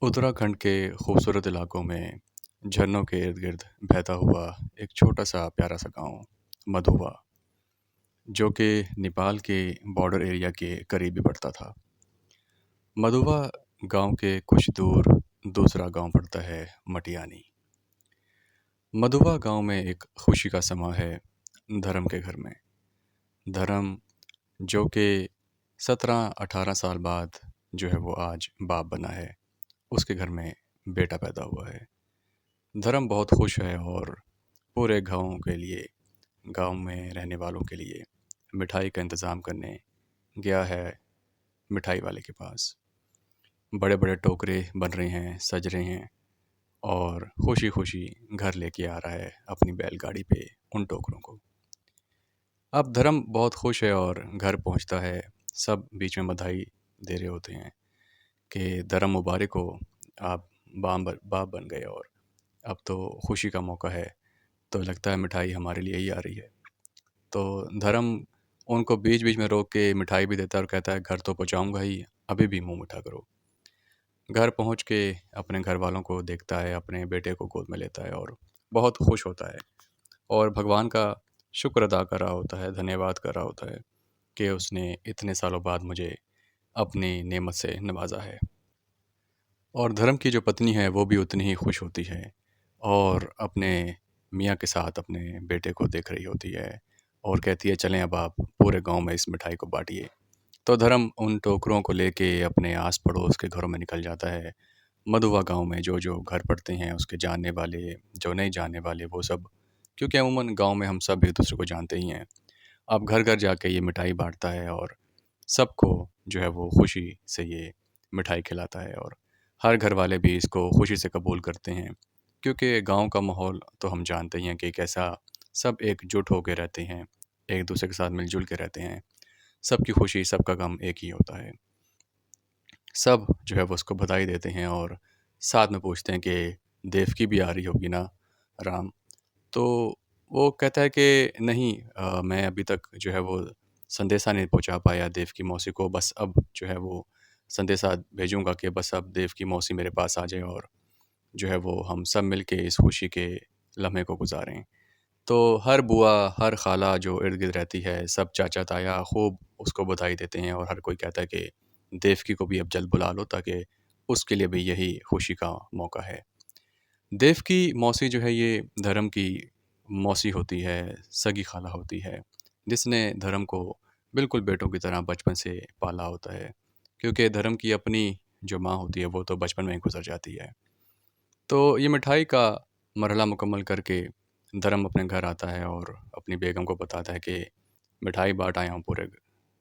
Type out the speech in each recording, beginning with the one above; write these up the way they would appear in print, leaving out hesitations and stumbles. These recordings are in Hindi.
उत्तराखंड के खूबसूरत इलाकों में झरनों के इर्द गिर्द बहता हुआ एक छोटा सा प्यारा सा गांव मधुवा, जो कि नेपाल के बॉर्डर एरिया के करीब ही पड़ता था। मधुवा गांव के कुछ दूर दूसरा गांव पड़ता है मटियानी। मधुवा गांव में एक खुशी का समा है धर्म के घर में। धर्म जो कि 17-18 साल बाद जो है वो आज बाप बना है, उसके घर में बेटा पैदा हुआ है। धर्म बहुत खुश है और पूरे गांव में रहने वालों के लिए मिठाई का इंतज़ाम करने गया है मिठाई वाले के पास। बड़े बड़े टोकरे बन रहे हैं, सज रहे हैं और खुशी खुशी घर लेके आ रहा है अपनी बैलगाड़ी पे उन टोकरों को। अब धर्म बहुत खुश है और घर पहुंचता है। सब बीच में बधाई दे रहे होते हैं कि धर्म मुबारक हो, आप बाप बन गए और अब तो खुशी का मौका है। तो लगता है मिठाई हमारे लिए ही आ रही है। तो धर्म उनको बीच बीच में रोक के मिठाई भी देता है और कहता है घर तो पहुंचाऊंगा ही, अभी भी मुंह मीठा करो। घर पहुंच के अपने घर वालों को देखता है, अपने बेटे को गोद में लेता है और बहुत खुश होता है और भगवान का शुक्र अदा कर रहा होता है, धन्यवाद कर रहा होता है कि उसने इतने सालों बाद मुझे अपनी नेमत से नवाजा है। और धर्म की जो पत्नी है वो भी उतनी ही खुश होती है और अपने मियाँ के साथ अपने बेटे को देख रही होती है और कहती है चलें अब आप पूरे गांव में इस मिठाई को बांटिए। तो धर्म उन टोकरों को लेके अपने आस पड़ोस के घरों में निकल जाता है। मधुवा गांव में जो जो घर पड़ते हैं उसके जानने वाले, जो नहीं जानने वाले, वो सब, क्योंकि अमूमन गांव में हम सब एक दूसरे को जानते ही हैं। अब घर घर जाके ये मिठाई बांटता है और सबको जो है वो खुशी से ये मिठाई खिलाता है और हर घर वाले भी इसको खुशी से कबूल करते हैं, क्योंकि गांव का माहौल तो हम जानते ही हैं कि कैसा सब एकजुट होकर रहते हैं, एक दूसरे के साथ मिलजुल के रहते हैं। सबकी खुशी सबका गम एक ही होता है। सब जो है वो उसको बधाई देते हैं और साथ में पूछते हैं कि देवकी भी आ रही होगी ना राम। तो वो कहता है कि नहीं, मैं अभी तक जो है वो संदेशा नहीं पहुंचा पाया देवकी मौसी को, बस अब जो है वो संदेशा भेजूंगा कि बस अब देवकी मौसी मेरे पास आ जाए और जो है वो हम सब मिल के इस खुशी के लम्हे को गुजारें। तो हर बुआ, हर खाला जो इर्द गिर्द रहती है, सब चाचा ताया खूब उसको बधाई देते हैं और हर कोई कहता है कि देवकी को भी अब जल्द बुला लो ताकि उसके लिए भी यही खुशी का मौका है। देवकी मौसी जो है ये धर्म की मौसी होती है, सगी खाला होती है, जिसने धर्म को बिल्कुल बेटों की तरह बचपन से पाला होता है, क्योंकि धर्म की अपनी जो माँ होती है वो तो बचपन में ही गुजर जाती है। तो ये मिठाई का मरहला मुकम्मल करके धर्म अपने घर आता है और अपनी बेगम को बताता है कि मिठाई बाँट आया हूँ पूरे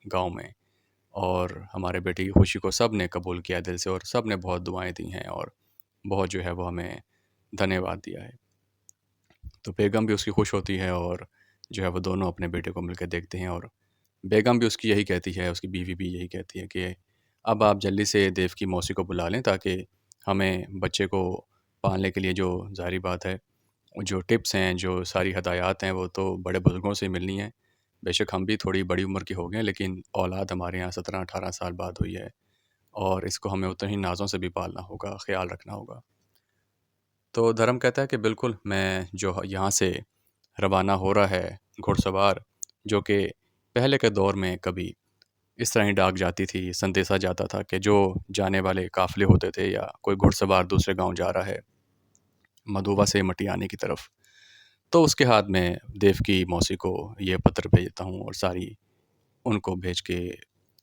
गाँव में और हमारे बेटे की खुशी को सब ने कबूल किया दिल से और सब ने बहुत दुआएँ दी हैं और बहुत जो है वो हमें धन्यवाद दिया है। तो बेगम भी उसकी खुश होती है और जो है वो दोनों अपने बेटे को मिलकर देखते हैं और बेगम भी उसकी यही कहती है, उसकी बीवी भी यही कहती है कि अब आप जल्दी से देव की मौसी को बुला लें ताकि हमें बच्चे को पालने के लिए, जो ज़ाहिर बात है, जो टिप्स हैं, जो सारी हदायत हैं, वो तो बड़े बुज़ुर्गों से मिलनी है। बेशक हम भी थोड़ी बड़ी उम्र के हो गए हैं, लेकिन औलाद हमारे यहाँ 17-18 साल बाद हुई है और इसको हमें उतने ही नाज़ों से भी पालना होगा, ख़्याल रखना होगा। तो धर्म कहता है कि बिल्कुल, मैं जो यहाँ से रवाना हो रहा है घुड़सवार, जो कि पहले के दौर में कभी इस तरह ही डाक जाती थी, संदेशा जाता था कि जो जाने वाले काफ़िले होते थे या कोई घुड़सवार दूसरे गाँव जा रहा है मधुवा से मटियानी की तरफ, तो उसके हाथ में देव की मौसी को ये पत्र भेजता हूँ और सारी उनको भेज के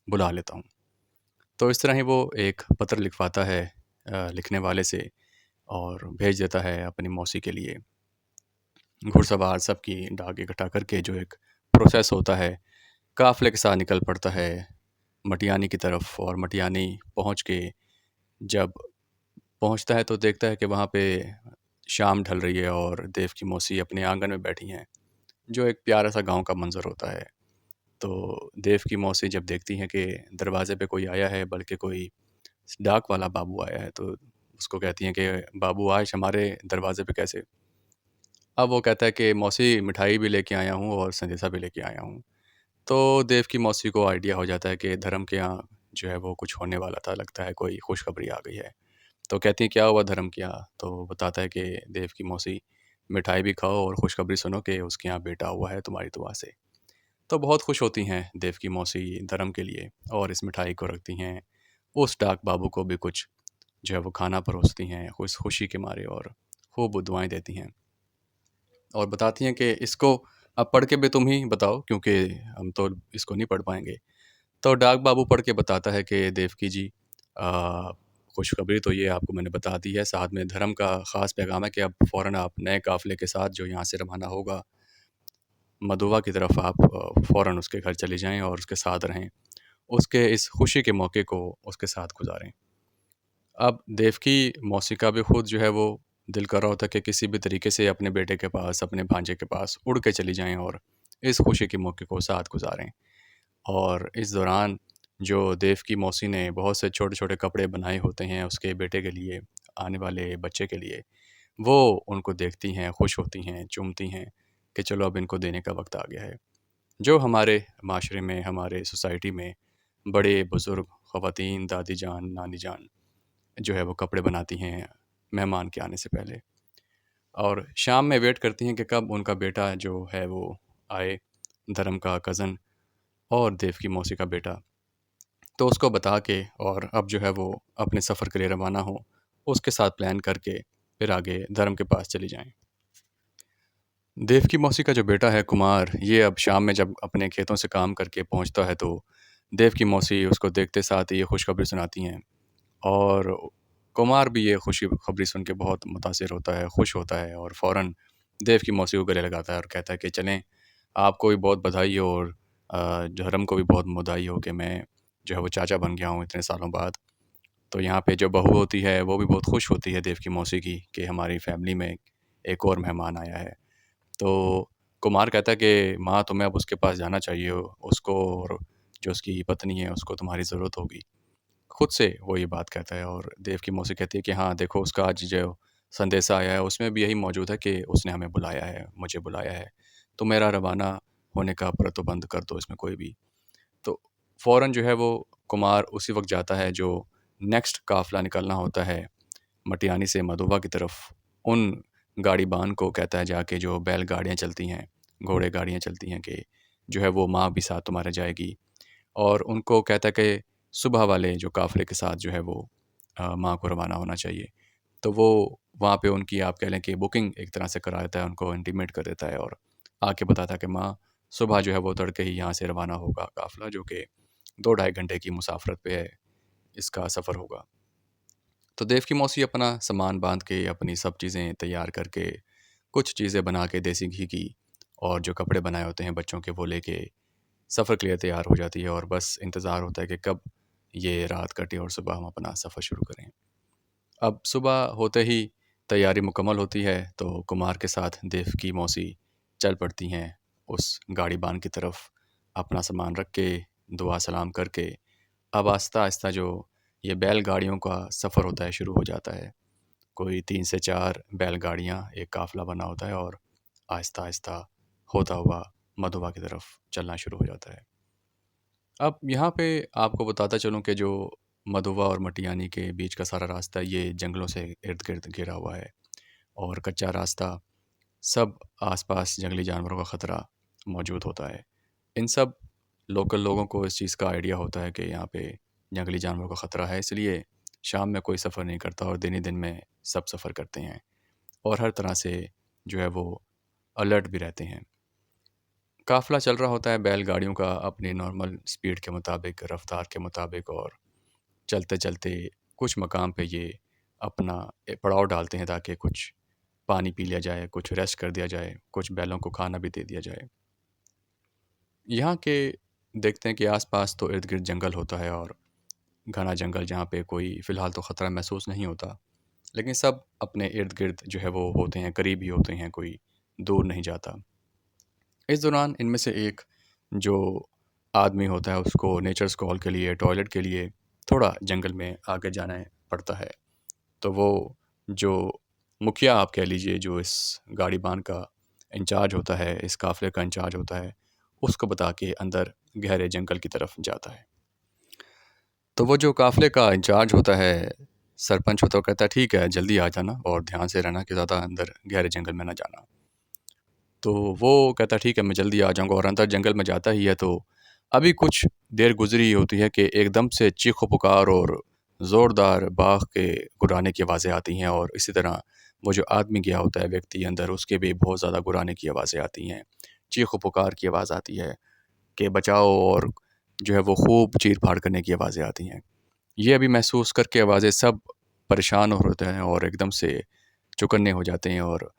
बुला लेता हूँ। तो इस तरह ही वो एक पत्र लिखवाता है लिखने वाले से और भेज देता है अपनी मौसी के लिए। घुड़सवार सबकी डाक इकट्ठा करके जो एक प्रोसेस होता है, काफ़िले के साथ निकल पड़ता है मटियानी की तरफ और मटियानी पहुँच के जब पहुँचता है तो देखता है कि वहाँ पे शाम ढल रही है और देव की मौसी अपने आंगन में बैठी हैं, जो एक प्यारा सा गांव का मंजर होता है। तो देव की मौसी जब देखती हैं कि दरवाजे पे कोई आया है, बल्कि कोई डाक वाला बाबू आया है, तो उसको कहती हैं कि बाबू आज हमारे दरवाजे पे कैसे? अब वो कहता है कि मौसी, मिठाई भी लेके आया हूँ और संदेशा भी लेके आया हूँ। तो देव की मौसी को आइडिया हो जाता है कि धर्म के यहाँ जो है वो कुछ होने वाला था, लगता है कोई खुशखबरी आ गई है। तो कहती हैं क्या हुआ धर्म क्या? तो बताता है कि देव की मौसी मिठाई भी खाओ और खुशखबरी सुनो कि उसके यहाँ बेटा हुआ है तुम्हारी दुआ से। तो बहुत खुश होती हैं देव की मौसी धर्म के लिए और इस मिठाई को रखती हैं। उस डाक बाबू को भी कुछ जो है वो खाना परोसती हैं उस खुशी के मारे और खूब दुआएं देती हैं और बताती हैं कि इसको अब पढ़ के भी तुम ही बताओ क्योंकि हम तो इसको नहीं पढ़ पाएंगे। तो डाक बाबू पढ़ के बताता है कि देवकी जी आ, खुशखबरी तो ये आपको मैंने बता दी है, साथ में धर्म का ख़ास पैगाम है कि अब फ़ौरन आप नए काफ़िले के साथ जो यहाँ से रवाना होगा मधुवा की तरफ, आप फ़ौरन उसके घर चले जाएं और उसके साथ रहें, उसके इस खुशी के मौके को उसके साथ गुजारें। अब देवकी मौसी का भी खुद जो है वो दिल कर रहा होता है कि किसी भी तरीके से अपने बेटे के पास, अपने भांजे के पास उड़ के चली जाएं और इस खुशी के मौके को साथ गुजारें। और इस दौरान जो देव की मौसी ने बहुत से छोटे-छोटे कपड़े बनाए होते हैं उसके बेटे के लिए, आने वाले बच्चे के लिए, वो उनको देखती हैं, खुश होती हैं, चूमती हैं कि चलो अब इनको देने का वक़्त आ गया है। जो हमारे माशरे में, हमारे सोसाइटी में बड़े-बुज़ुर्ग ख़वातीन, दादी जान, नानी जान जो है वो कपड़े बनाती हैं मेहमान के आने से पहले और शाम में वेट करती हैं कि कब उनका बेटा जो है वो आए, धर्म का कज़न और देव की मौसी का बेटा। तो उसको बता के और अब जो है वो अपने सफ़र के लिए रवाना हो, उसके साथ प्लान करके फिर आगे धर्म के पास चली जाएँ। देव की मौसी का जो बेटा है कुमार, ये अब शाम में जब अपने खेतों से काम करके पहुँचता है तो देव की मौसी उसको देखते साथ ये खुशखबरी सुनाती हैं और कुमार भी ये खुशी खबरी सुन के बहुत मुतासिर होता है, खुश होता है और फ़ौरन देव की मौसी को गले लगाता है और कहता है कि चलें, आपको भी बहुत बधाई हो और धर्म को भी बहुत बधाई हो कि मैं जो है वो चाचा बन गया हूँ इतने सालों बाद। तो यहाँ पे जो बहू होती है वो भी बहुत खुश होती है देव की मौसी की कि हमारी फैमिली में एक और मेहमान आया है। तो कुमार कहता है कि माँ तुम्हें अब उसके पास जाना चाहिए, उसको और जो उसकी पत्नी है उसको तुम्हारी ज़रूरत होगी। खुद से वो ये बात कहता है और देव की मौसी कहती है कि हाँ, देखो उसका आज जो संदेशा आया है उसमें भी यही मौजूद है कि उसने हमें बुलाया है, मुझे बुलाया है। तो मेरा रवाना होने का प्रतोबंद कर दो इसमें कोई भी। तो फ़ौरन जो है वो कुमार उसी वक़्त जाता है जो नेक्स्ट काफ़िला निकलना होता है मटियानी से मधुबा की तरफ। उन गाड़ीबान को कहता है जाके जो बैलगाड़ियाँ चलती हैं, घोड़े गाड़ियाँ चलती हैं कि जो है वो माँ भी साथ तुम्हारे जाएगी और उनको कहता है कि सुबह वाले जो काफ़िले के साथ जो है वो माँ को रवाना होना चाहिए। तो वो वहाँ पे उनकी आप कह लें कि बुकिंग एक तरह से करा देता है, उनको इंटीमेट कर देता है और आके बताता है कि माँ सुबह जो है वो तड़के ही यहाँ से रवाना होगा काफ़िला जो कि 2 ढाई घंटे की मुसाफ़रत पे है, इसका सफ़र होगा। तो देव की मौसी अपना सामान बाँध के, अपनी सब चीज़ें तैयार करके, कुछ चीज़ें बना के देसी घी की और जो कपड़े बनाए होते हैं बच्चों के वो लेके सफ़र के लिए तैयार हो जाती है और बस इंतज़ार होता है कि कब ये रात कटे और सुबह हम अपना सफ़र शुरू करें। अब सुबह होते ही तैयारी मुकम्मल होती है तो कुमार के साथ देव की मौसी चल पड़ती हैं उस गाड़ीबान की तरफ, अपना सामान रख के, दुआ सलाम करके अब आहिस्ता-आहिस्ता जो ये बैलगाड़ियों का सफ़र होता है शुरू हो जाता है। कोई 3 से 4 बैलगाड़ियाँ एक काफ़िला बना होता है और आहिस्ता-आहिस्ता होता हुआ मधुबा की तरफ चलना शुरू हो जाता है। अब यहाँ पे आपको बताता चलूँ कि जो मधुवा और मटियानी के बीच का सारा रास्ता ये जंगलों से इर्द-गिर्द घिरा हुआ है और कच्चा रास्ता, सब आस-पास जंगली जानवरों का ख़तरा मौजूद होता है। इन सब लोकल लोगों को इस चीज़ का आइडिया होता है कि यहाँ पे जंगली जानवरों का ख़तरा है, इसलिए शाम में कोई सफ़र नहीं करता और दिन ही दिन में सब सफ़र करते हैं और हर तरह से जो है वो अलर्ट भी रहते हैं। काफ़िला चल रहा होता है बैलगाड़ियों का अपनी नॉर्मल स्पीड के मुताबिक, रफ़्तार के मुताबिक और चलते-चलते कुछ मकाम पे ये अपना पड़ाव डालते हैं ताकि कुछ पानी पी लिया जाए, कुछ रेस्ट कर दिया जाए, कुछ बैलों को खाना भी दे दिया जाए। यहाँ के देखते हैं कि आस-पास तो इर्द-गिर्द जंगल होता है और घना जंगल जहाँ पे कोई फ़िलहाल तो ख़तरा महसूस नहीं होता। लेकिन सब अपने इर्द-गिर्द जो है वो होते हैं, करीब ही होते हैं, कोई दूर नहीं जाता। इस दौरान इनमें से एक जो आदमी होता है उसको नेचर्स कॉल के लिए, टॉयलेट के लिए थोड़ा जंगल में आगे जाना पड़ता है। तो वो जो मुखिया आप कह लीजिए जो इस गाड़ीबान का इंचार्ज होता है, इस काफ़िले का इंचार्ज होता है, उसको बता के अंदर गहरे जंगल की तरफ जाता है। तो वो जो काफ़िले का इंचार्ज होता है, सरपंच होता है, वो कहता है ठीक है जल्दी आ जाना और ध्यान से रहना कि ज़्यादा अंदर गहरे जंगल में ना जाना। तो वो कहता है ठीक है मैं जल्दी आ जाऊँगा और अंदर जंगल में जाता ही है तो अभी कुछ देर गुज़री होती है कि एकदम से चीखो-पुकार और ज़ोरदार बाघ के गुर्राने की आवाज़ें आती हैं और इसी तरह वो जो आदमी गया होता है व्यक्ति अंदर उसके भी बहुत ज़्यादा गुर्राने की आवाज़ें आती हैं। चीखो-पुकार की आवाज़ आती है कि बचाओ और जो है वो खूब चीर-फाड़ करने की आवाज़ें आती हैं। ये अभी महसूस करके आवाज़ें सब परेशान हो होते हैं और एकदम से चौकन्ने हो जाते हैं और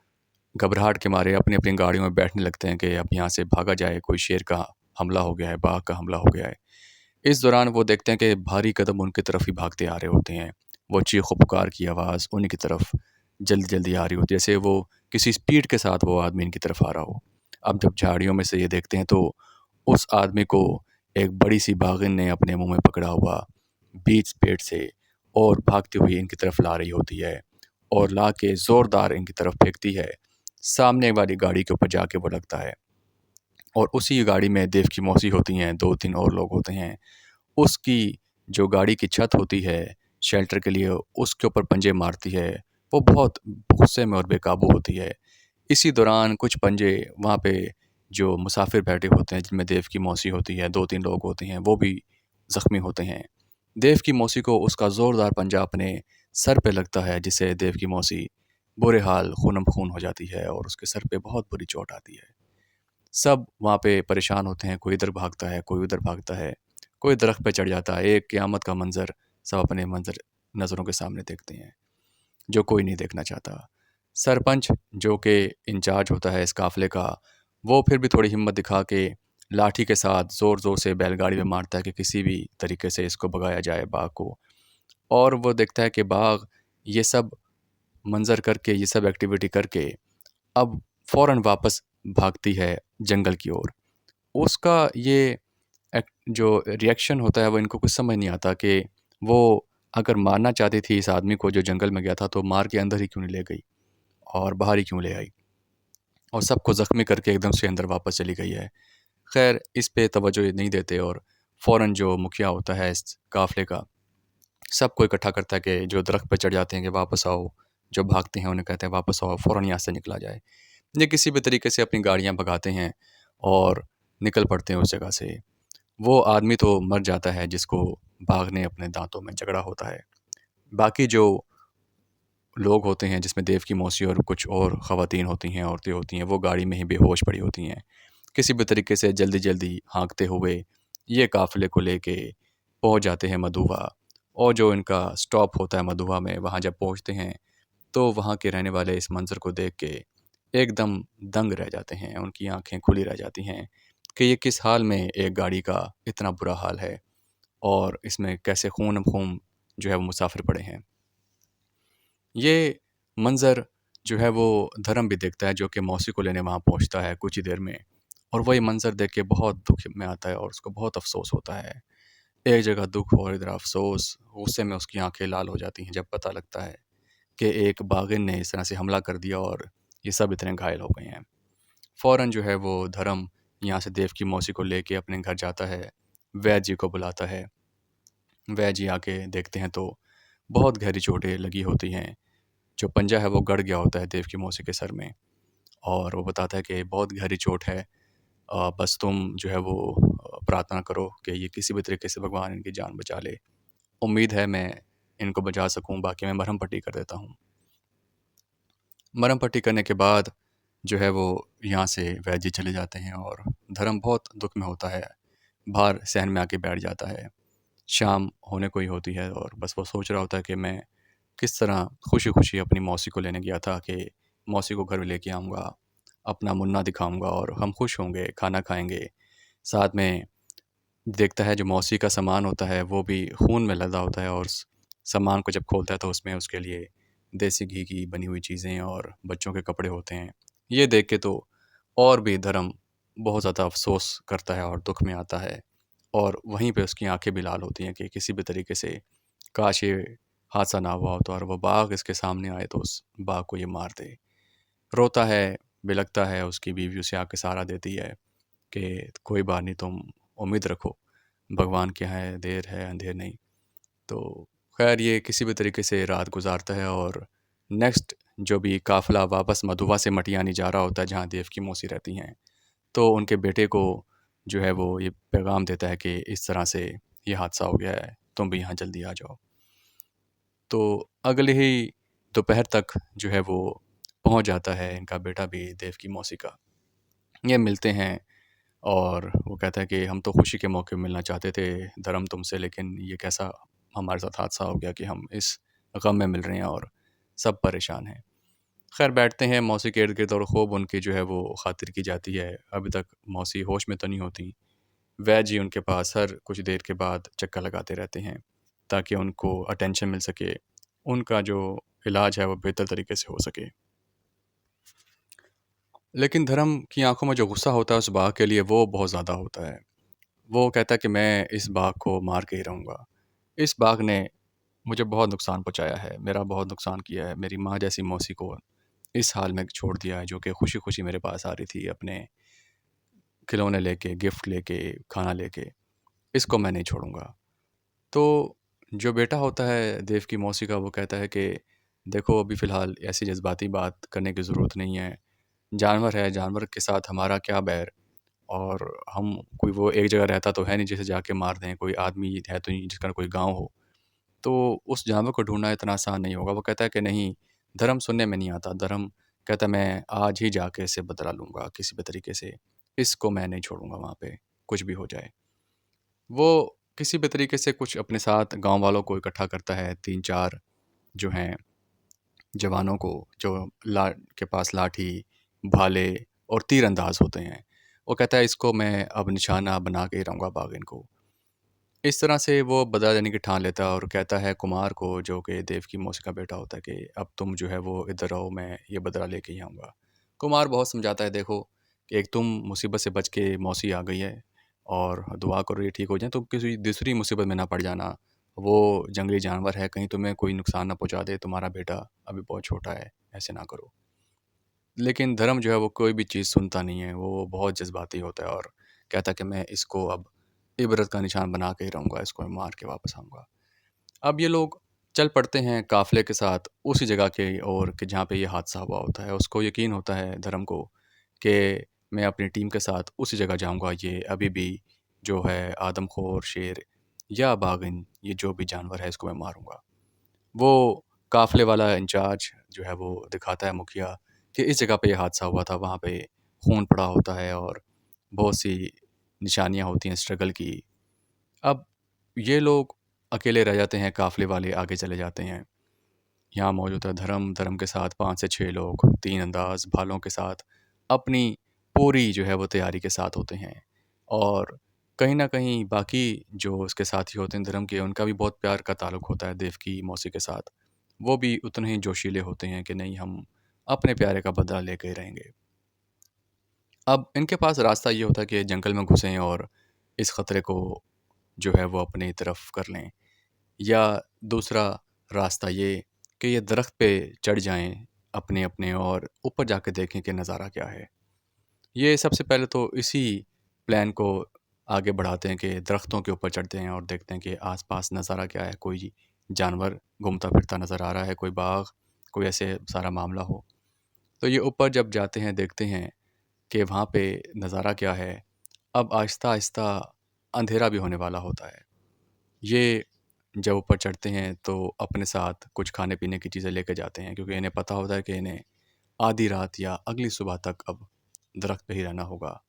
घबराहट के मारे अपनी-अपनी गाड़ियों में बैठने लगते हैं कि अब यहाँ से भागा जाए, कोई शेर का हमला हो गया है, बाघ का हमला हो गया है। इस दौरान वो देखते हैं कि भारी कदम उनकी तरफ ही भागते आ रहे होते हैं। वो चीखो-पुकार की आवाज़ उन्हीं की तरफ जल्दी-जल्दी आ रही होती है, जैसे वो किसी स्पीड के साथ वो आदमी इनकी तरफ आ रहा हो। अब जब झाड़ियों में से ये देखते हैं तो उस आदमी को एक बड़ी-सी बाघिन ने अपने मुँह में पकड़ा हुआ बीच पेट से और भागती हुई इनकी तरफ ला रही होती है और ला के ज़ोरदार इनकी तरफ फेंकती है। सामने वाली गाड़ी के ऊपर जाके वो लगता है और उसी गाड़ी में देव की मौसी होती हैं, 2-3 और लोग होते हैं। उसकी जो गाड़ी की छत होती है शेल्टर के लिए, उसके ऊपर पंजे मारती है। वो बहुत गुस्से में और बेकाबू होती है। इसी दौरान कुछ पंजे वहाँ पे जो मुसाफिर बैठे होते हैं, जिनमें देव की मौसी होती है, 2-3 लोग होते हैं, वो भी ज़ख्मी होते हैं। देव की मौसी को उसका ज़ोरदार पंजा अपने सर पे लगता है, जिससे देव की मौसी बुरे हाल खूनम-खून हो जाती है और उसके सर पे बहुत बुरी चोट आती है। सब वहाँ पे परेशान होते हैं, कोई इधर भागता है, कोई उधर भागता है, कोई दरख्त पे चढ़ जाता है। एक क़यामत का मंज़र सब अपने मंज़र नज़रों के सामने देखते हैं, जो कोई नहीं देखना चाहता। सरपंच जो कि इंचार्ज होता है इस काफ़िले का, वो फिर भी थोड़ी हिम्मत दिखा के लाठी के साथ ज़ोर-ज़ोर से बैलगाड़ी में मारता है कि किसी भी तरीके से इसको भगाया जाए बाघ को। और वो देखता है कि बाघ ये सब मंज़र करके, ये सब एक्टिविटी करके अब फ़ौरन वापस भागती है जंगल की ओर। उसका ये जो रिएक्शन होता है वो इनको कुछ समझ नहीं आता कि वो अगर मारना चाहती थी इस आदमी को जो जंगल में गया था तो मार के अंदर ही क्यों नहीं ले गई और बाहर ही क्यों ले आई और सबको ज़ख्मी करके एकदम से अंदर वापस चली गई है। ख़ैर इस पे तवज्जो ये नहीं देते और फ़ौरन जो मुखिया होता है इस काफ़िले का, सबको इकट्ठा करता है कि जो दरख्त पे चढ़ जाते हैं कि वापस आओ, जो भागते हैं उन्हें कहते हैं वापस आओ, फ़ौरन यहाँ से निकला जाए। ये किसी भी तरीके से अपनी गाड़ियाँ भगाते हैं और निकल पड़ते हैं उस जगह से। वो आदमी तो मर जाता है जिसको बाघ ने अपने दाँतों में जकड़ा होता है। बाकी जो लोग होते हैं जिसमें देव की मौसी और कुछ और ख़वातीन होती हैं, औरतें होती हैं, वो गाड़ी में ही बेहोश पड़ी होती हैं। किसी भी तरीके से जल्दी-जल्दी हाँकते हुए ये काफ़िले को लेके पहुँच जाते हैं मधुवा और जो इनका स्टॉप होता है मधुवा में, वहाँ जब पहुँचते हैं तो वहाँ के रहने वाले इस मंज़र को देख के एकदम दंग रह जाते हैं। उनकी आँखें खुली रह जाती हैं कि ये किस हाल में एक गाड़ी का इतना बुरा हाल है और इसमें कैसे खून-खून जो है वो मुसाफ़िर पड़े हैं। ये मंज़र जो है वो धर्म भी देखता है जो कि मौसी को लेने वहाँ पहुँचता है कुछ ही देर में और वो ये मंज़र देख के बहुत दुःख में आता है और उसको बहुत अफ़सोस होता है। एक जगह दुःख और इधर अफ़सोस, गुस्से में उसकी आँखें लाल हो जाती हैं जब पता लगता है कि एक बाग़िन ने इस तरह से हमला कर दिया और ये सब इतने घायल हो गए हैं। फ़ौरन जो है वो धर्म यहाँ से देव की मौसी को लेके अपने घर जाता है, वैद्य जी को बुलाता है। वैद्य जी आके देखते हैं तो बहुत गहरी चोटें लगी होती हैं। जो पंजा है वो गड़ गया होता है देव की मौसी के सर में और वो बताता है कि बहुत गहरी चोट है, बस तुम जो है वो प्रार्थना करो कि ये किसी भी तरीके से भगवान इनकी जान बचा ले। उम्मीद है मैं इनको बचा सकूँ, बाकी मैं मरहम पट्टी कर देता हूँ। मरहम पट्टी करने के बाद जो है वो यहाँ से वैद्य जी चले जाते हैं और धर्म बहुत दुःख में होता है, बाहर सहन में आके बैठ जाता है। शाम होने को ही होती है और बस वो सोच रहा होता है कि मैं किस तरह खुशी-खुशी अपनी मौसी को लेने गया था कि मौसी को घर लेके आऊँगा, अपना मुन्ना दिखाऊँगा और हम खुश होंगे, खाना खाएँगे। साथ में देखता है जो मौसी का सामान होता है वो भी खून में लदा होता है और उस सामान को जब खोलता है तो उसमें उसके लिए देसी घी की बनी हुई चीज़ें और बच्चों के कपड़े होते हैं। ये देख के तो और भी धर्म बहुत ज़्यादा अफ़सोस करता है और दुःख में आता है और वहीं पे उसकी आँखें भी लाल होती हैं कि किसी भी तरीके से काश ये हादसा ना हुआ होता और वो बाघ इसके सामने आए तो उस बाघ को ये मार दे। रोता है, बिलखता है, उसकी बीवी उसे आके सहारा देती है कि कोई बात नहीं, तुम उम्मीद रखो, भगवान के यहाँ है, देर है अंधेर नहीं। तो खैर ये किसी भी तरीके से रात गुज़ारता है और नेक्स्ट जो भी काफ़िला वापस मधुवा से मटियानी जा रहा होता है जहाँ देव की मौसी रहती हैं, तो उनके बेटे को जो है वो ये पैगाम देता है कि इस तरह से ये हादसा हो गया है, तुम भी यहाँ जल्दी आ जाओ। तो अगले ही दोपहर तक जो है वो पहुँच जाता है इनका बेटा भी देव की मौसी का। ये मिलते हैं और वो कहता है कि हम तो खुशी के मौके पे मिलना चाहते थे धर्म तुमसे, लेकिन ये कैसा हमारे साथ हादसा हो गया कि हम इस गम में मिल रहे हैं और सब परेशान हैं। खैर बैठते हैं मौसी के इर्द-गिर्द और खूब उनकी जो है वो खातिर की जाती है। अभी तक मौसी होश में तो नहीं होती। वैद्य जी उनके पास हर कुछ देर के बाद चक्कर लगाते रहते हैं ताकि उनको अटेंशन मिल सके, उनका जो इलाज है वो बेहतर तरीके से हो सके। लेकिन धर्म की आँखों में जो गुस्सा होता है उस बाघ के लिए वो बहुत ज़्यादा होता है। वो कहता है कि मैं इस बाघ को मार के ही रहूँगा। इस बाघ ने मुझे बहुत नुकसान पहुँचाया है, मेरा बहुत नुकसान किया है। मेरी माँ जैसी मौसी को इस हाल में छोड़ दिया है, जो कि खुशी-खुशी मेरे पास आ रही थी अपने खिलौने लेके, गिफ्ट लेके, खाना लेके। इसको मैं नहीं छोड़ूँगा। तो जो बेटा होता है देव की मौसी का वो कहता है कि देखो अभी फ़िलहाल ऐसी जज़्बाती बात करने की ज़रूरत नहीं है। जानवर है, जानवर के साथ हमारा क्या बैर, और हम कोई वो एक जगह रहता तो है नहीं जिसे जाके मार दें, कोई आदमी है तो नहीं जिसका कोई गाँव हो। तो उस जानवर को ढूँढना इतना आसान नहीं होगा। वो कहता है कि नहीं, धर्म सुनने में नहीं आता। धर्म कहता है मैं आज ही जाके इसे बदला लूँगा किसी भी तरीके से। इसको मैं नहीं छोड़ूँगा वहाँ पे, कुछ भी हो जाए। वो किसी भी तरीके से कुछ अपने साथ गाँव वालों को इकट्ठा करता है, 3-4 जो हैं जवानों को, जो के पास लाठी, भाले और तीर-अंदाज़ होते हैं। वो कहता है इसको मैं अब निशाना बना के ही रहूँगा बाघ इनको। इस तरह से वो बदला लेने की ठान लेता है और कहता है कुमार को, जो कि देव की मौसी का बेटा होता है, कि अब तुम जो है वो इधर रहो, मैं ये बदला लेके ही आऊँगा। कुमार बहुत समझाता है देखो कि एक तुम मुसीबत से बच के मौसी आ गई है और दुआ करो ये ठीक हो जाए, तुम किसी दूसरी मुसीबत में ना पड़ जाना। वो जंगली जानवर है, कहीं तुम्हें कोई नुकसान ना पहुँचा दे, तुम्हारा बेटा अभी बहुत छोटा है, ऐसे ना करो। लेकिन धर्म जो है वो कोई भी चीज़ सुनता नहीं है, वो बहुत जज़्बाती होता है और कहता है कि मैं इसको अब इबरत का निशान बना के ही रहूँगा, इसको मैं मार के वापस आऊँगा। अब ये लोग चल पड़ते हैं काफ़िले के साथ उसी जगह की ओर कि जहाँ पे ये हादसा हुआ होता है। उसको यकीन होता है धर्म को कि मैं अपनी टीम के साथ उसी जगह जाऊँगा, ये अभी भी जो है आदमखोर शेर या बाघिन, ये जो भी जानवर है इसको मैं मारूँगा। वो काफ़िले वाला इंचार्ज जो है वो दिखाता है मुखिया कि इस जगह पे ये हादसा हुआ था, वहाँ पे खून पड़ा होता है और बहुत सी निशानियाँ होती हैं स्ट्रगल की। अब ये लोग अकेले रह जाते हैं, काफ़िले वाले आगे चले जाते हैं। यहाँ मौजूद है धर्म, धर्म के साथ 5 से 6 लोग तीर-अंदाज़ भालों के साथ अपनी पूरी जो है वो तैयारी के साथ होते हैं। और कहीं न कहीं बाकी जो उसके साथी होते हैं धर्म के, उनका भी बहुत प्यार का ताल्लुक होता है देव की मौसी के साथ। वो भी उतने ही जोशीले होते हैं कि नहीं, हम अपने प्यारे का बदला लेके ही रहेंगे। अब इनके पास रास्ता ये होता है कि जंगल में घुसें और इस खतरे को जो है वो अपनी तरफ कर लें, या दूसरा रास्ता ये कि ये दरख्त पे चढ़ जाएँ अपने-अपने और ऊपर जाके देखें कि नज़ारा क्या है। ये सबसे पहले तो इसी प्लान को आगे बढ़ाते हैं कि दरख्तों के ऊपर चढ़ते हैं और देखते हैं कि आस-पास नज़ारा क्या है, कोई जानवर घूमता-फिरता नज़र आ रहा है, कोई बाघ, कोई ऐसे सारा मामला हो। तो ये ऊपर जब जाते हैं देखते हैं कि वहाँ पे नज़ारा क्या है। अब आहिस्ता-आहिस्ता अंधेरा भी होने वाला होता है। ये जब ऊपर चढ़ते हैं तो अपने साथ कुछ खाने-पीने की चीज़ें लेके जाते हैं, क्योंकि इन्हें पता होता है कि इन्हें आधी रात या अगली सुबह तक अब दरख्त पे ही रहना होगा।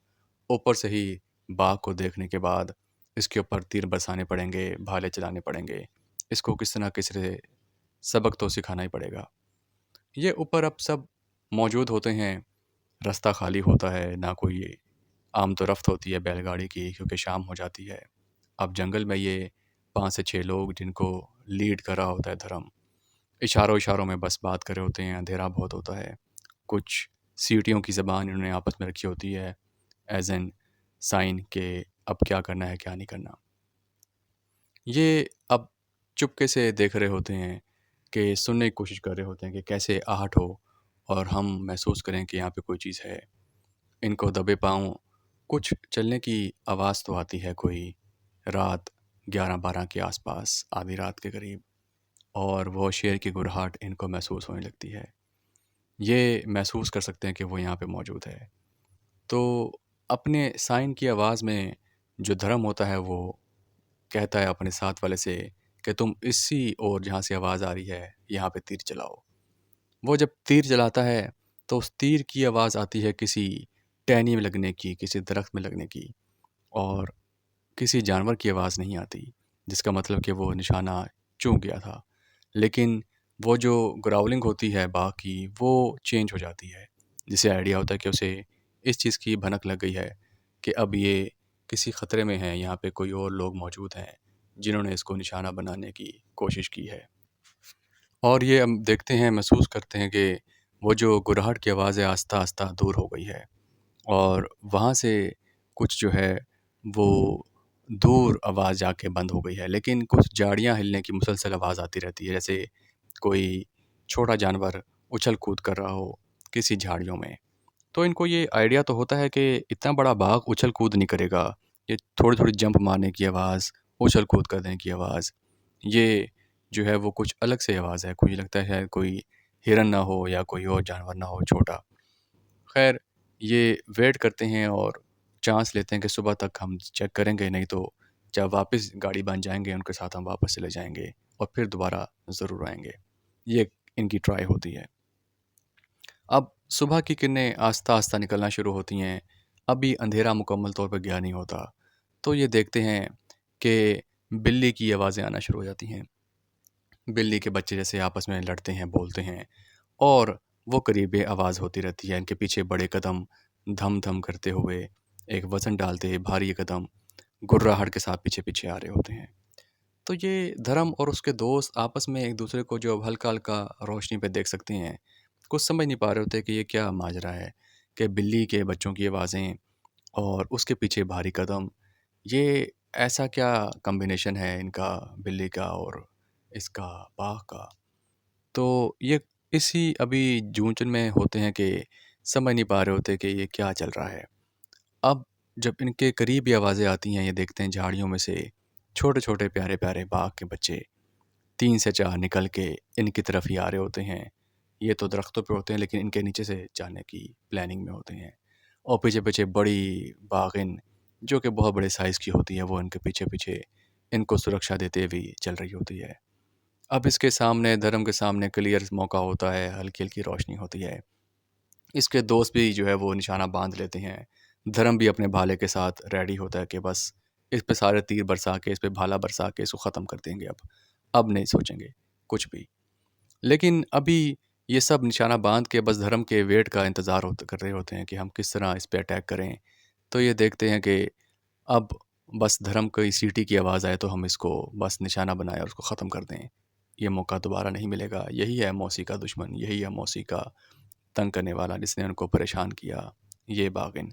ऊपर से ही बाघ को देखने के बाद इसके ऊपर तीर बरसाने पड़ेंगे, भाले चलाने पड़ेंगे। इसको किसी न किसी से सबक तो सिखाना ही पड़ेगा। ये ऊपर अब सब मौजूद होते हैं, रास्ता खाली होता है, ना कोई आम तो रफ्त होती है बैलगाड़ी की क्योंकि शाम हो जाती है। अब जंगल में ये 5 से 6 लोग जिनको लीड कर रहा होता है धर्म, इशारों-इशारों में बस बात कर रहे होते हैं, अंधेरा बहुत होता है। कुछ सीटियों की ज़बान इन्होंने आपस में रखी होती है एज़ एन साइन कि अब क्या करना है, क्या नहीं करना। ये अब चुपके से देख रहे होते हैं कि सुनने की कोशिश कर रहे होते हैं कि कैसे आहट हो और हम महसूस करें कि यहाँ पे कोई चीज़ है। इनको दबे पाँव कुछ चलने की आवाज़ तो आती है कोई, रात 11-12 के आसपास, आधी रात के करीब। और वो शेर की गुर्राहट इनको महसूस होने लगती है। ये महसूस कर सकते हैं कि वो यहाँ पे मौजूद है। तो अपने साइन की आवाज़ में जो धर्म होता है वो कहता है अपने साथ वाले से कि तुम इसी ओर जहाँ से आवाज़ आ रही है यहाँ पे तीर चलाओ। वो जब तीर चलाता है तो उस तीर की आवाज़ आती है किसी टहनी में लगने की, किसी दरख्त में लगने की, और किसी जानवर की आवाज़ नहीं आती, जिसका मतलब कि वो निशाना चूक गया था। लेकिन वो जो ग्राउलिंग होती है बाघ की, वो चेंज हो जाती है, जिससे आइडिया होता है कि उसे इस चीज़ की भनक लग गई है कि अब ये किसी ख़तरे में है, यहाँ पे कोई और लोग मौजूद हैं जिन्होंने इसको निशाना बनाने की कोशिश की है। और ये हम देखते हैं, महसूस करते हैं कि वो जो गुर्राहट की आवाज़ है आहिस्ता-आहिस्ता दूर हो गई है, और वहाँ से कुछ जो है वो दूर आवाज़ जाके बंद हो गई है। लेकिन कुछ झाड़ियाँ हिलने की मुसलसल आवाज़ आती रहती है, जैसे कोई छोटा जानवर उछल-कूद कर रहा हो किसी झाड़ियों में। तो इनको ये आइडिया तो होता है कि इतना बड़ा बाघ उछल-कूद नहीं करेगा। ये थोड़ी-थोड़ी जंप मारने की आवाज़, उछल-कूद करने की आवाज़, ये जो है वो कुछ अलग से आवाज़ है। मुझे लगता है शायद कोई हिरन ना हो या कोई और जानवर ना हो छोटा। ख़ैर, ये वेट करते हैं और चांस लेते हैं कि सुबह तक हम चेक करेंगे, नहीं तो जब वापस गाड़ी बन जाएँगे उनके साथ हम वापस चले जाएँगे और फिर दोबारा ज़रूर आएँगे। ये इनकी ट्राई होती है। अब सुबह की किरणें आहिस्ता-आहिस्ता निकलना शुरू होती हैं। अभी अंधेरा मुकम्मल तौर पे गया नहीं होता। तो ये देखते हैं कि बिल्ली की आवाज़ें आना शुरू हो जाती हैं। बिल्ली के बच्चे जैसे आपस में लड़ते हैं, बोलते हैं, और वो करीबी आवाज़ होती रहती है। इनके पीछे बड़े कदम धम-धम करते हुए, एक वज़न डालते भारी कदम गुर्राहट के साथ पीछे-पीछे आ रहे होते हैं। तो ये धर्म और उसके दोस्त आपस में एक-दूसरे को जो अब हल्का-हल्का रोशनी पे देख सकते हैं, कुछ समझ नहीं पा रहे होते कि ये क्या माजरा है, कि बिल्ली के बच्चों की आवाज़ें और उसके पीछे भारी कदम, ये ऐसा क्या कॉम्बिनेशन है इनका, बिल्ली का और इसका बाघ का। तो ये इसी अभी जूझ में होते हैं कि समझ नहीं पा रहे होते कि ये क्या चल रहा है। अब जब इनके करीब ये आवाज़ें आती हैं, ये देखते हैं झाड़ियों में से छोटे-छोटे प्यारे-प्यारे बाघ के बच्चे 3 से 4 निकल के इनकी तरफ ही आ रहे होते हैं। ये तो दरख्तों पे होते हैं लेकिन इनके नीचे से जाने की प्लानिंग में होते हैं, और पीछे-पीछे बड़ी बाघिन जो कि बहुत बड़े साइज़ की होती है, वो इनके पीछे-पीछे इनको सुरक्षा देते हुए चल रही होती है। अब इसके सामने, धर्म के सामने क्लियर मौका होता है, हल्की-हल्की रोशनी होती है। इसके दोस्त भी जो है वो निशाना बाँध लेते हैं। धर्म भी अपने भाले के साथ रेडी होता है कि बस इस पे सारे तीर बरसा के, इस पे भाला बरसा के इसको ख़त्म कर देंगे अब। अब नहीं सोचेंगे कुछ भी। लेकिन अभी ये सब निशाना बाँध के बस धर्म के वेट का इंतज़ार कर रहे होते हैं कि हम किस तरह इस पे अटैक करें। तो ये देखते हैं कि अब बस धर्म की सीटी की आवाज़ आए तो हम इसको बस निशाना बनाएँ और उसको ख़त्म कर दें। ये मौका दोबारा नहीं मिलेगा। यही है मौसी का दुश्मन, यही है मौसी का तंग करने वाला जिसने उनको परेशान किया, ये बाग़िन।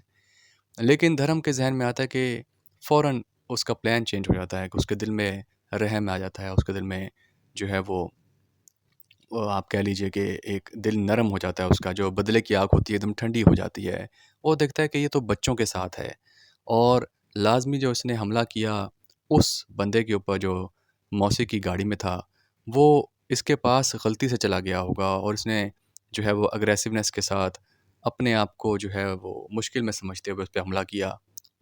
लेकिन धर्म के ज़हन में आता है कि फ़ौरन उसका प्लान चेंज हो जाता है, कि उसके दिल में रहम आ जाता है, उसके दिल में जो है वो आप कह लीजिए कि एक दिल नरम हो जाता है उसका, जो बदले की आग होती है एकदम ठंडी हो जाती है। वो देखता है कि ये तो बच्चों के साथ है, और लाज़मी जो इसने हमला किया उस बंदे के ऊपर जो मौसी की गाड़ी में था, वो इसके पास गलती से चला गया होगा, और इसने जो है वो अग्रेसिवनेस के साथ अपने आप को जो है वो मुश्किल में समझते हुए उस पे हमला किया।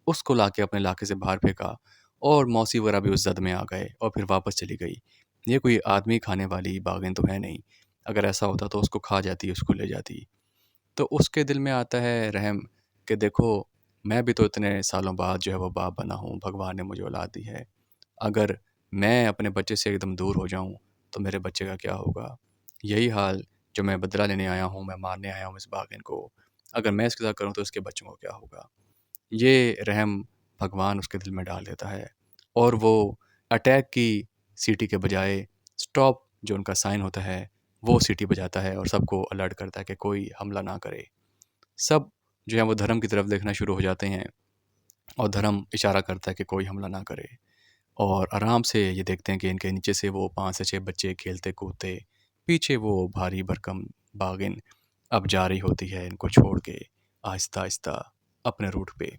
उसको लाके अपने इलाके से बाहर फेंका, और मौसी वगैरह भी उस ज़द में आ गए और फिर वापस चली गई। ये कोई आदमी खाने वाली बाग़िन तो है नहीं। अगर ऐसा होता तो उसको खा जाती, उसको ले जाती। तो उसके दिल में आता है रहम कि देखो, मैं भी तो इतने सालों बाद जो है वो बाप बना हूँ, भगवान ने मुझे औलाद दी है। अगर मैं अपने बच्चे से एकदम दूर हो जाऊँ, तो मेरे बच्चे का क्या होगा? यही हाल जो मैं बदला लेने आया हूँ, मैं मारने आया हूँ इस बाग़िन को, अगर मैं इसके साथ करूँ तो इसके बच्चों को क्या होगा? ये रहम भगवान उसके दिल में डाल देता है, और वो अटैक की सीटी के बजाय स्टॉप जो उनका साइन होता है, वो सीटी बजाता है और सबको अलर्ट करता है कि कोई हमला ना करे। सब जो है वो धर्म की तरफ देखना शुरू हो जाते हैं, और धर्म इशारा करता है कि कोई हमला ना करे, और आराम से ये देखते हैं कि इनके नीचे से वो 5 से 6 बच्चे खेलते-कूदते, पीछे वो भारी भरकम बाग़िन अब जा रही होती है इनको छोड़ के आहिस्ता-आहिस्ता अपने रूट पे।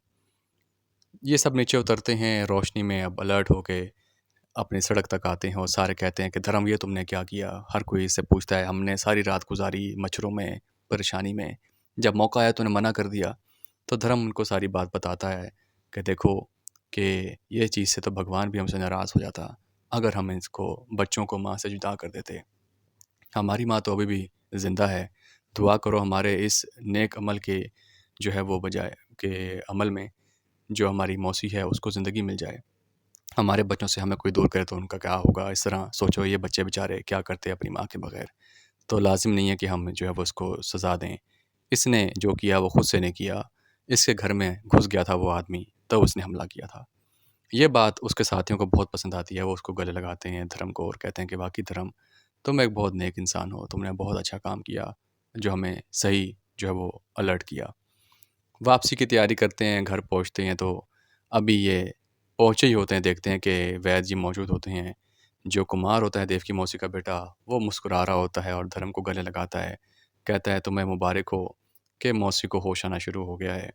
ये सब नीचे उतरते हैं रोशनी में अब अलर्ट होके, अपनी सड़क तक आते हैं और सारे कहते हैं कि धर्म ये तुमने क्या किया। हर कोई इससे पूछता है, हमने सारी रात गुजारी मच्छरों में, परेशानी में, जब मौका आया तूने मना कर दिया। तो धर्म उनको सारी बात बताता है कि देखो कि ये चीज़ से तो भगवान भी हमसे नाराज़ हो जाता अगर हम इसको बच्चों को माँ से जुदा कर देते। हमारी माँ तो अभी भी ज़िंदा है, दुआ करो हमारे इस नेक अमल के जो है वो बजाय के अमल में जो हमारी मौसी है उसको ज़िंदगी मिल जाए। हमारे बच्चों से हमें कोई दूर करे तो उनका क्या होगा। इस तरह सोचो, ये बच्चे बेचारे क्या करते अपनी माँ के बगैर। तो लाजिम नहीं है कि हम जो है वो उसको सज़ा दें। इसने जो किया वो खुद से नहीं किया, इसके घर में घुस गया था वो आदमी, तब उसने हमला किया था। ये बात उसके साथियों को बहुत पसंद आती है, वो उसको गले लगाते हैं धर्म को और कहते हैं कि वाक़ई धर्म, तुम एक बहुत नेक इंसान हो, तुमने बहुत अच्छा काम किया, जो हमें सही जो है वो अलर्ट किया। वापसी की तैयारी करते हैं, घर पहुँचते हैं तो अभी ये पहुँचे ही होते हैं, देखते हैं कि वैद्य जी मौजूद होते हैं। जो कुमार होता है देवकी मौसी का बेटा, वो मुस्कुरा रहा होता है और धर्म को गले लगाता है। कहता है तुम्हें मुबारक हो कि मौसी को होश आना शुरू हो गया है,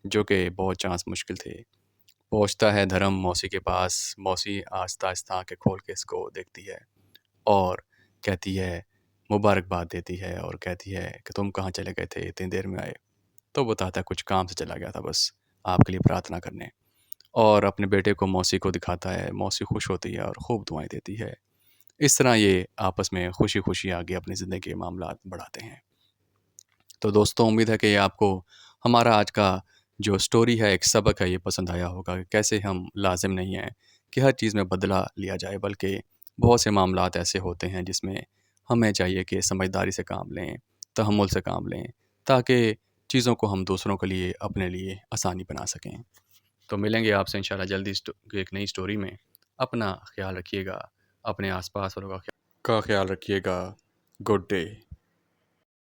जो कि बहुत चांस मुश्किल थे। पहुँचता है धर्म मौसी के पास, मौसी आहिस्ता-आहिस्ता आँखें खोल के इसको देखती है और कहती है, मुबारकबाद देती है और कहती है कि तुम कहाँ चले गए थे, इतनी देर में आए? तो बताता है कुछ काम से चला गया था बस, आपके लिए प्रार्थना करने। और अपने बेटे को मौसी को दिखाता है, मौसी खुश होती है और खूब दुआएँ देती है। इस तरह ये आपस में खुशी-खुशी आगे अपनी ज़िंदगी के मामलात बढ़ाते हैं। तो दोस्तों, उम्मीद है कि आपको हमारा आज का जो स्टोरी है, एक सबक है, ये पसंद आया होगा कि कैसे हम लाज़िम नहीं है कि हर चीज़ में बदला लिया जाए, बल्कि बहुत से मामलात ऐसे होते हैं जिसमें हमें चाहिए कि समझदारी से काम लें, तहम्मुल से काम लें, ताकि चीज़ों को हम दूसरों के लिए, अपने लिए आसानी बना सकें। तो मिलेंगे आपसे इंशाल्लाह जल्दी एक नई स्टोरी में। अपना ख़्याल रखिएगा, अपने आस-पास वालों का ख़्याल रखिएगा। Good day.